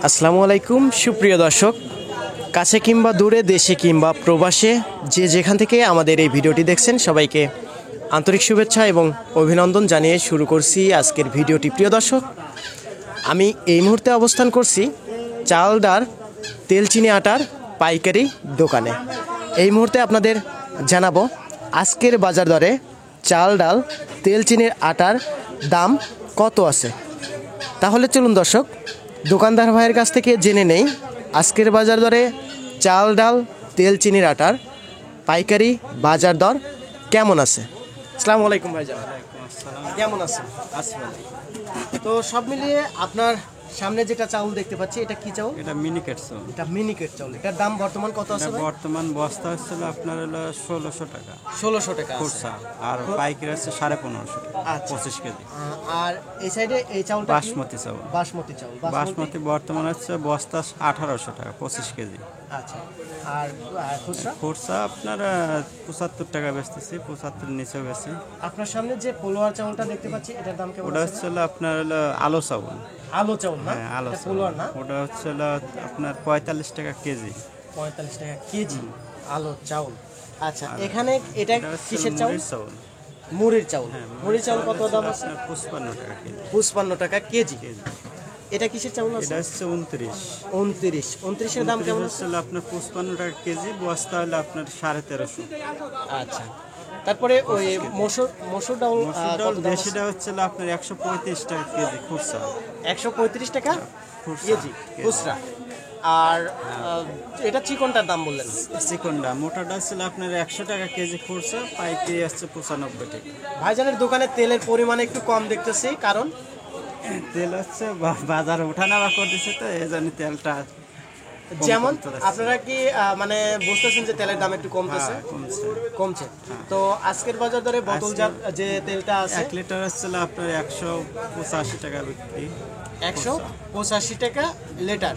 আসসালামু আলাইকুম সুপ্রিয় দর্শক, কাছে কিংবা দূরে, দেশে কিংবা প্রবাসে, যে যেখান থেকে আমাদের এই ভিডিওটি দেখছেন সবাইকে আন্তরিক শুভেচ্ছা এবং অভিনন্দন জানিয়ে শুরু করছি আজকের ভিডিওটি। প্রিয় দর্শক, আমি এই মুহূর্তে অবস্থান করছি চাল ডাল তেল চিনি আটার পাইকারি দোকানে। এই মুহূর্তে আপনাদের জানাবো আজকের বাজার দরে চাল ডাল তেল চিনির আটার দাম কত আছে। তাহলে চলুন দর্শক, দোকানদার ভাইয়ের কাছ থেকে জেনে নেই আজকের বাজার দরে চাল ডাল তেল চিনির আটার পাইকারি বাজার দর কেমন আছে। আসসালামু আলাইকুম ভাইজান, কেমন আছেন? তো সব মিলিয়ে আপনার সামনে যেটা চাউল দেখতে পাচ্ছি, এটা কি চাউল? এটা মিনিকেট চাউল। এটা মিনিকেট চাউল। এটার দাম বর্তমান কত আছে? বর্তমান বস্তা হচ্ছিল আপনার হলো 1600 টাকা। 1600 টাকা খুচরা, আর পাইকারি হচ্ছে 1550 টাকা। আচ্ছা। 25 কেজি। আর এই সাইডে এই চাউলটা বাসমতি চাউল। বাসমতি চাউল। বাসমতি বর্তমান হচ্ছে বস্তা 1800 টাকা, 25 কেজি। আচ্ছা। আর খুচরা? খুচরা আপনার 75 টাকা বেচতেছি, 75 নিচেও বেশি। আপনার সামনে যে পোলোয়ার চাউলটা দেখতে পাচ্ছি, এটার দাম কেমন? ওটা হচ্ছে আপনার হলো আলো চাউল। আলো চাউল না? হ্যাঁ, আলো চাউল। পোলোয়ার না? ওটা হচ্ছে আপনার 45 টাকা কেজি। 45 টাকা কেজি আলো চাউল। আচ্ছা, এখানে এটা কিসের চাউল? মুড়ির চাউল। মুড়ির চাউল কত দাম আছে? 55 টাকা কেজি। 55 টাকা কেজি। এটা কিসের চাউল আছে? এটা হচ্ছে 29। 29 এর দাম কেমন আছে? আপনার 55 টাকা কেজি, বস্তা হলো আপনার 1350। আচ্ছা। তারপরে ওই মসুর ডাউল দেশিটা হচ্ছে আপনার 135 টাকা কেজি খুচরা। 135 টাকা কেজি খুচরা। আর এটা চিকনটার দাম বললেন? চিকনটা মোটাটা ছিল আপনার 100 টাকা কেজি খুচরা, পাইকারি আসছে 95 টাকা। ভাইজানের দোকানে তেলের পরিমাণ একটু কম দেখতেছি, কারণ তেল হচ্ছে বাজারে ওঠানামা করতেছে, তো এই জন্য তেলটা যেমন আপনারা কি মানে বুঝতেছেন যে তেলের দাম একটু কমতেছে? কমছে। তো আজকের বাজার দরে বোতলজাত যে তেলটা আছে 1 লিটার হচ্ছে আপনার 185 টাকা বিক্রি। 185 টাকা লিটার।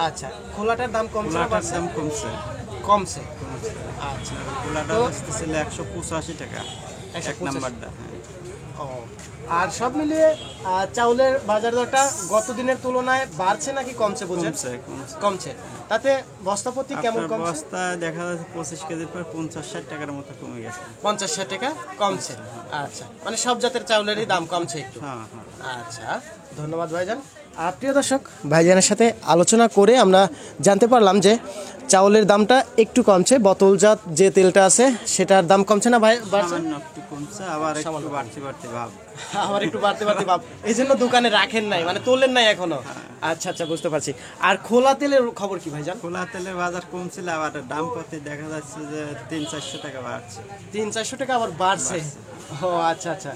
আচ্ছা, খোলাটার দাম কমছে? খোলাটার দাম কমছে। কমছে। আচ্ছা, খোলাটা ছিল 185 টাকা এক নাম্বারটা। ও, আর সব মিলিয়ে চাউলের বাজার দরটা গত দিনের তুলনায় বাড়ছে নাকি কমছে? কমছে। তাতে বস্তা প্রতি কেমন কমছে? বস্তা দেখা যাচ্ছে 25 কেজির পর 50-60 টাকার মতো কমে গেছে। 50-60 টাকা কমছে। আচ্ছা, মানে সব জাতের চাউলেরই দাম কমছে একটু। আচ্ছা, ধন্যবাদ ভাইজান। প্রিয় দর্শক, ভাইজানের সাথে আলোচনা করে আমরা জানতে পারলাম যে চাউলের দামটা একটু কমছে, বোতলজাত যে তেলটা আছে সেটার দাম কমছে না ভাই? কমছে, আবার একটু বাড়তি ভাব। আবার একটু বাড়তে ভাব। এই জন্য দোকানে রাখেন নাই, মানে তোলেন নাই এখনো? আচ্ছা, বুঝতে পারছি। আর খোলা তেলের খবর কি ভাইজান? খোলা তেলের বাজার কমছিল, আবার দাম কত দেখা যাচ্ছে যে 300-400 টাকা বাড়ছে। 300-400 টাকা আবার বাড়ছে। ও আচ্ছা।